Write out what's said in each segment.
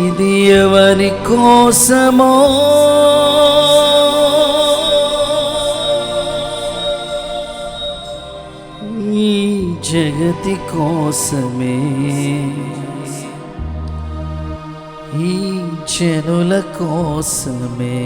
ఇది ఎవరి కోసమో ఈ జగతి కోసమే, ఈ జనుల కోసమే.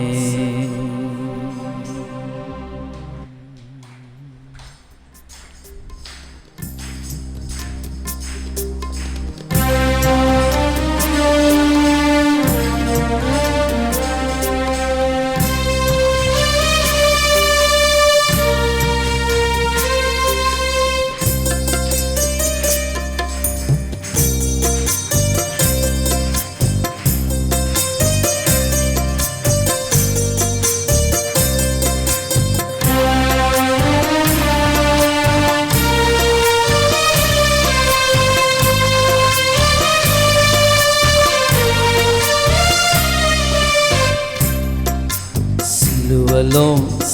సిలువలో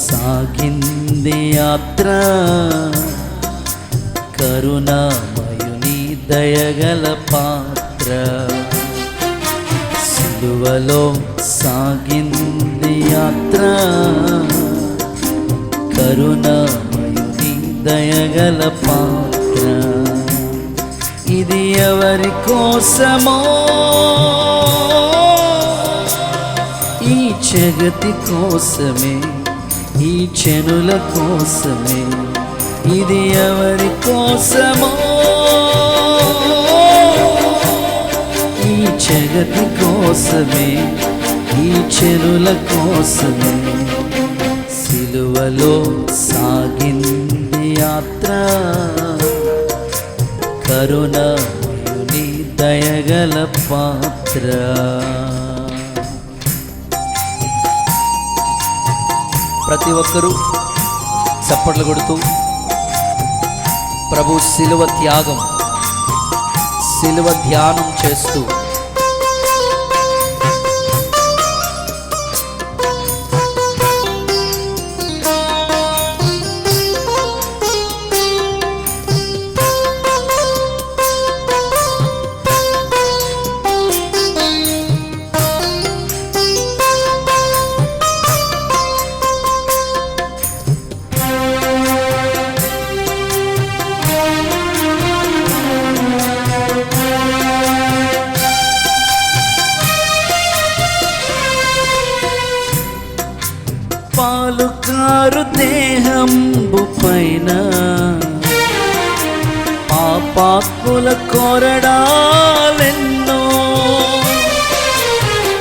సాగింది యాత్ర, కరుణామయుని దయగల పాత్ర. సిలువలో సాగింది యాత్ర, కరుణామయుని దయగల పాత్ర. ఇది ఎవరి కోసమో ఈ జగతి కోసమే, ఈ జనుల కోసమే. ఇది ఎవరి కోసమో ఈ జగతి కోసమే, ఈ జనుల కోసమే. సిలువలో సాగింది యాత్ర, కరుణామయుని దయగల పాత్ర. ప్రతి ఒక్కరూ చప్పట్లు కొడుతూ ప్రభు శిలువ త్యాగం, శిలువ ధ్యానం చేస్తూ పాలుకారు దేహంబు పైన పాపాత్ముల కొరడాలెన్నో.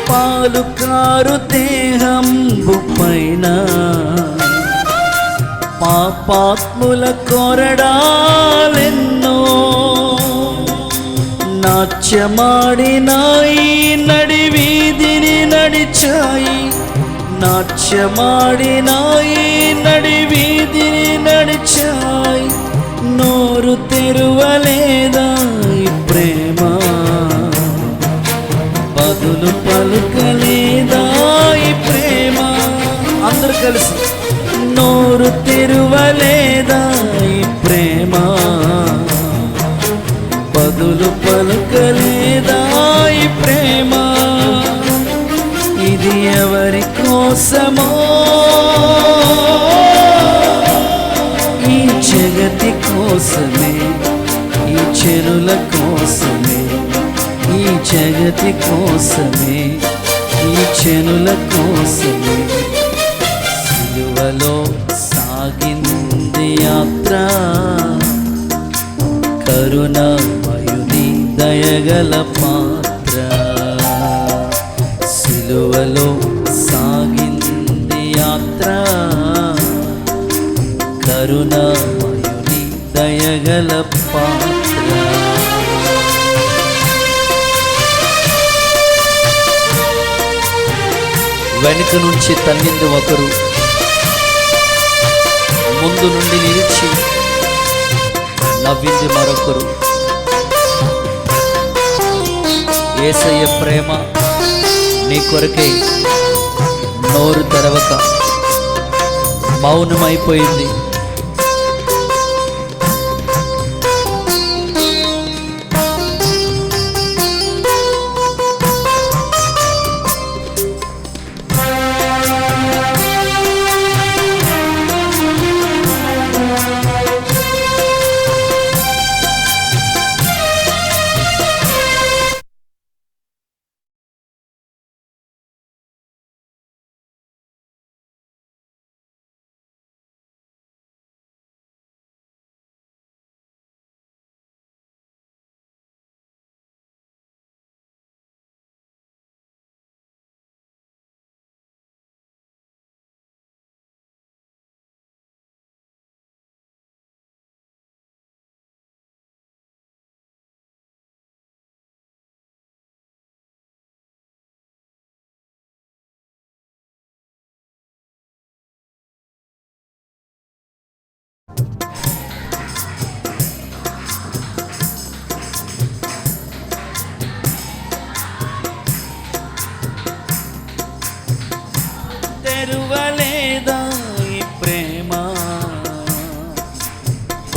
పాలుకారు దేహంబు పైన పాపాత్ముల కొరడాలెన్నో. నాట్యమాడినాయి నడివీధిని నడిచాయి, నాట్యమాడినాయి నడివీధిని నడిచాయి. నోరు తెరువలేదా ఈ ప్రేమ, బదులు పలుకలేదా ఈ ప్రేమ. అందరూ కలిసి నోరు తెరువలేదా ఈ ప్రేమ, బదులు పలుకలేదా ఈ ప్రేమ. ఇది ఎవరి కోసమో ఈ జగతి కోసమే, ఈ జనుల కోసమే, ఈ జగతి కోసమే, ఈ జనుల కోసమే. సిలువలో సాగింది యాత్ర, కరుణామయుని దయగల పాత్ర. సిలువలో సాగింది యాత్ర, కరుణామయుని దయగల పాత్ర. వెనుక నుంచి తన్నింది ఒకరు, ముందు నుండి నిలిచి నవ్వింది మరొకరు. యేసయ్య ప్రేమ నీ కొరకై నోరు తెరవక మౌనమైపోయింది.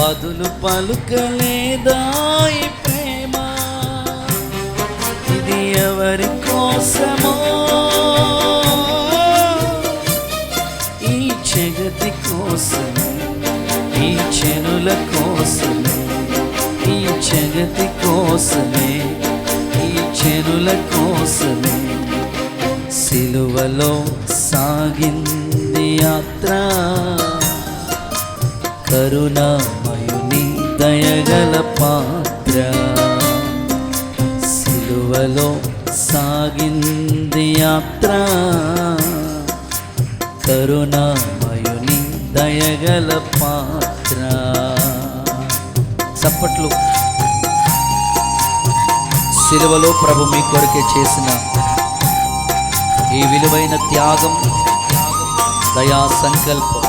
బదులు పలుకలేదా ఈ ప్రేమ, ఇది ఎవరి కోసమో, ఈ జగతి కోసమే, ఈ జనుల కోసమే, ఈ జగతి కోసమే, ఈ జనుల కోసమే సిలువలో సాగింది యాత్ర, కరుణామయుని దయగల పాత్ర. సిలువలో సాగింది యాత్ర, కరుణామయుని దయగల పాత్ర. చప్పట్లు. సిలువలో ప్రభు మీ కొరకే చేసిన ఈ విలువైన త్యాగం, దయా సంకల్పం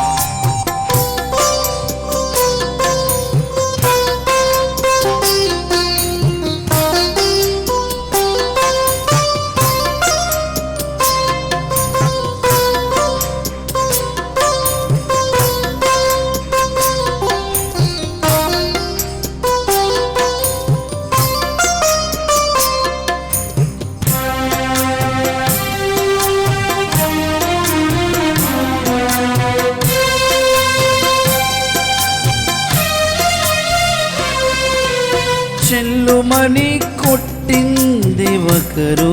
చెల్లుమని కొట్టింది ఒకరు,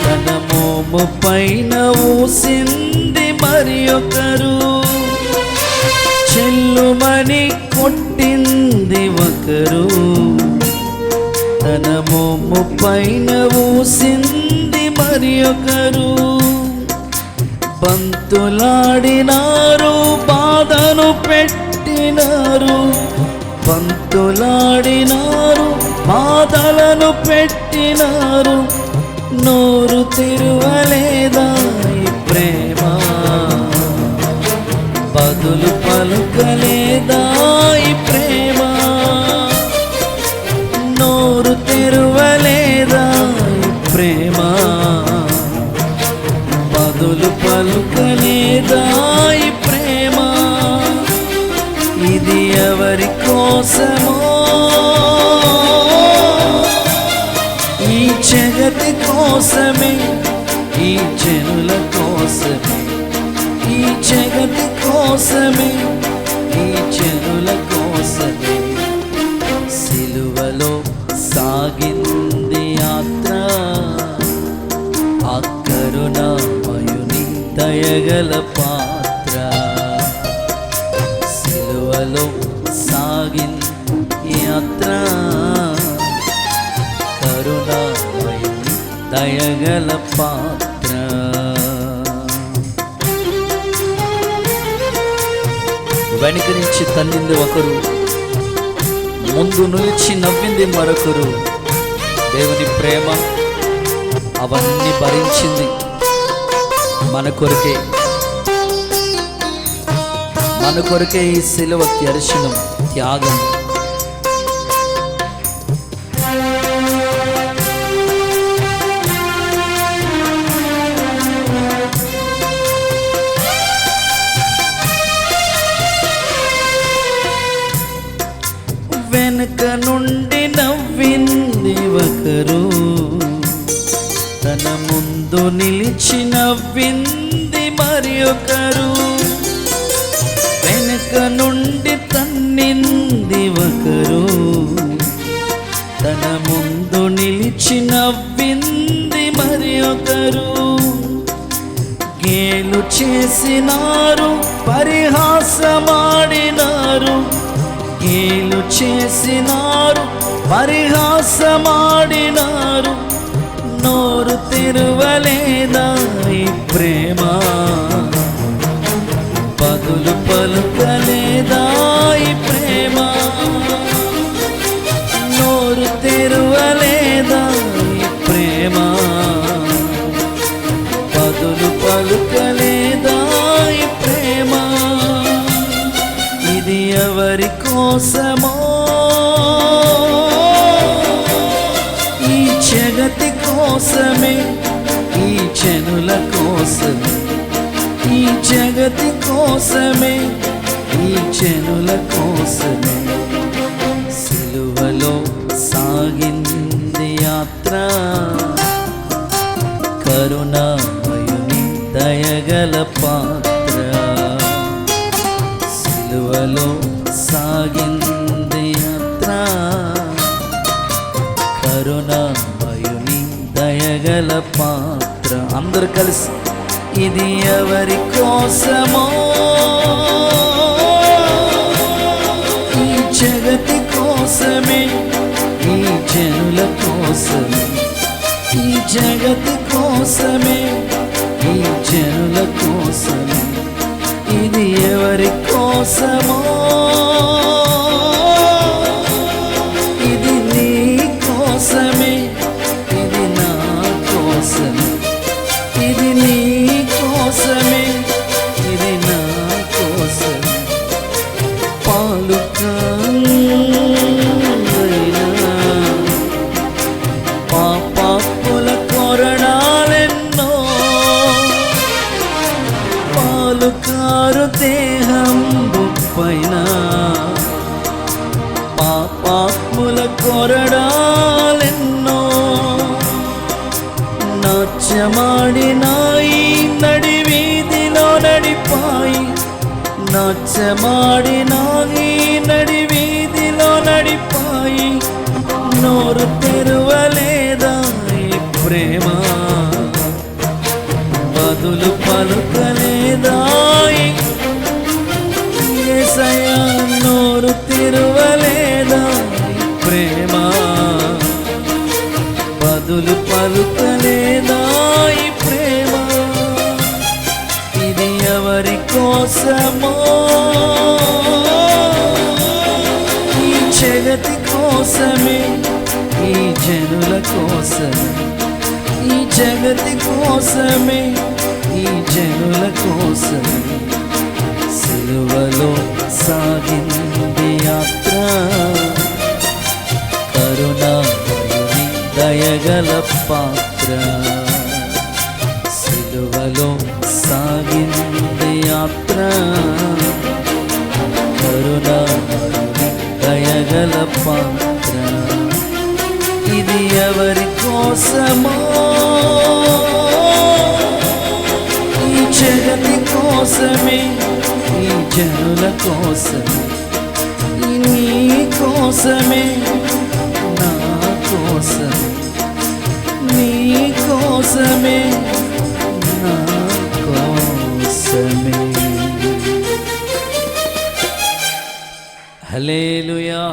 తన మోము పైన ఊసింది మరి ఒకరు. చెల్లుమని కొట్టింది ఒకరు, తన మోము పైన ఊసింది మరి ఒకరు. బంతులాడినారు, బాధను పెట్టినారు, పంతులాడినారు, బాధలను పెట్టినారు. నోరు తెరువలేదా ఈ ప్రేమ, బదులు పలుకలేదా ఈ ప్రేమ. నోరు తెరువలేదా ఈ ప్రేమ, బదులు పలుకలేదా ఈ ప్రేమ. ఇది ఎవరి కోసమో, ఈ జగతి కోసమే, ఈ జనుల కోసమే, ఈ జగతి కోసమే, ఈ జనుల కోసమే సిలువలో సాగింది యాత్ర, ఆ కరుణామయుని దయగల పాత్ర. సిలువలో సాగింది యాత్ర, కరుణామయుని దయగల పాత్ర. వెనుక నుంచి తన్నింది ఒకరు, ముందు నిలిచి నవ్వింది మరొకరు. దేవుని ప్రేమ అవన్నీ భరించింది మన కొరకే. మన కొరకే ఈ సిలువ దర్శనం, త్యాగం. వెనుక నుండి నవ్వింది ఒకరు, తన ముందు నిలిచి నవ్వింది మరి ఒకరు. వెనుక నుండి తన్నింది ఒకరు, తన ముందు నిలిచి నవ్వింది మరి ఒకరు. గేలు చేసినారు, పరిహాసమాడినారు, గేలు చేసినారు, పరిహాసమాడినారు. నోరు తెరువలేదా ఈ ప్రేమ, బదులు పలుకలేదా ఈ ప్రేమ. నోరు తెరువలేదా ఈ ప్రేమ, బదులు పలుకలేదా ఈ ప్రేమ. ఇది ఎవరి కోసమో, ఈ జగతి కోసమే, ఈ జనుల కోసమే, ఈ జగతి కోసమే, ఈ జనుల కోసమే సిలువలో సాగింది యాత్ర. కరుణామయుని దయగల పాత్ర సిలువలో సాగింది యాత్ర. కరుణామయుని దయగల పాత్ర. అందరూ కలిసి ఇది ఎవరి కోసమో, ఈ జగతి కోసమే, ఈ జనుల కోసమే, ఈ జగతి కోసమే, ఈ జనుల కోసమే. ఇది ఎవరి కోసమో, ఇది నీ కోసమే, ఇది నా కోసమే, ఇది నీ కోసమే, ఇది నా కోసమే. పాలు కన్నైనా పాపాత్ముల కొరడాలెన్నో, పాలు కారు దేహం పైన పాపాత్ముల కొరడాలెన్నో. నాట్యమాడినాయి నడి వీధిలో నడిపాయి, నాట్యమాడినాయి నడి వీధిలో నడిపాయి. నోరు తెరువలేదా ఈ ప్రేమ, బదులు పలుకలేదా యేసయ్యా. నోరు తెరువలేదా ఈ ప్రేమ, బదులు పలుకలేదా ఈ ప్రేమ. ఇది ఎవరి కోసమో, ఈ జగతి కోసమే, ఈ జనుల కోసమే, ఈ జగతి కోసమే, ఈ జనుల కోసమే. సిలువలో సాగింది యాత్ర. కరుణామయుని దయగల పాత్ర సిలువలో సాగింది యాత్ర. కరుణామయుని దయగల పాత్ర. ఇది ఎవరి కోసమో, ఈ జగతి కోసమే, ఈ జనుల కోసమే, ఈ నీ కోసమే, నా కోసమే, నీ కోసమే, నా కోసమే. హల్లెలూయా.